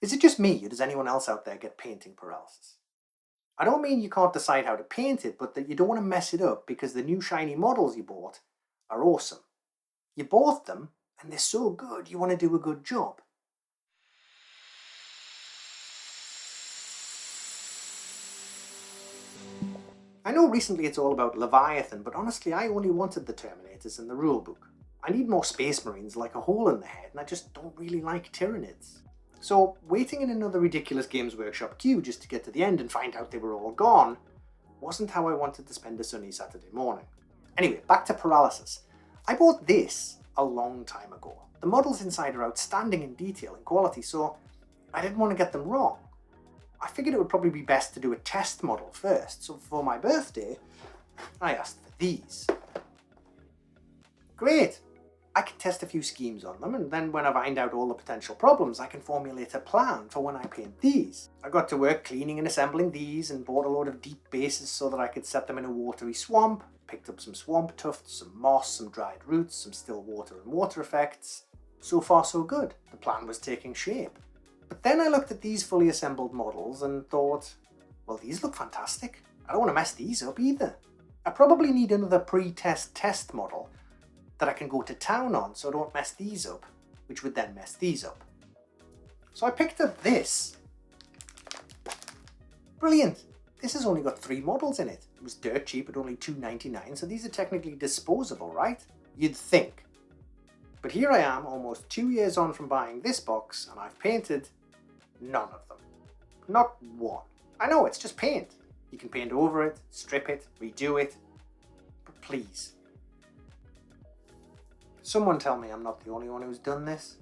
Is it just me, or does anyone else out there get painting paralysis? I don't mean you can't decide how to paint it, but that you don't want to mess it up because the new shiny models you bought are awesome. You bought them, and they're so good, you want to do a good job. I know recently it's all about Leviathan, but honestly I only wanted the Terminators in the rulebook. I need more Space Marines like a hole in the head, and I just don't really like Tyranids. So waiting in another ridiculous Games Workshop queue just to get to the end and find out they were all gone wasn't how I wanted to spend a sunny Saturday morning. Anyway, back to Paralysis. I bought this a long time ago. The models inside are outstanding in detail and quality, so I didn't want to get them wrong. I figured it would probably be best to do a test model first, so for my birthday, I asked for these. Great! I can test a few schemes on them, and then when I find out all the potential problems, I can formulate a plan for when I paint these. I got to work cleaning and assembling these, and bought a load of deep bases so that I could set them in a watery swamp, picked up some swamp tufts, some moss, some dried roots, some still water and water effects. So far so good. The plan was taking shape. But then I looked at these fully assembled models and thought, well, these look fantastic. I don't want to mess these up either. I probably need another pre-test test model that I can go to town on so I don't mess these up, which would then mess these up. So I picked up this. Brilliant! This has only got 3 models in it. It was dirt cheap at only $2.99, so these are technically disposable, right? You'd think. But here I am, almost 2 years on from buying this box, and I've painted none of them. Not one. I know, it's just paint. You can paint over it, strip it, redo it, but please. Someone tell me I'm not the only one who's done this.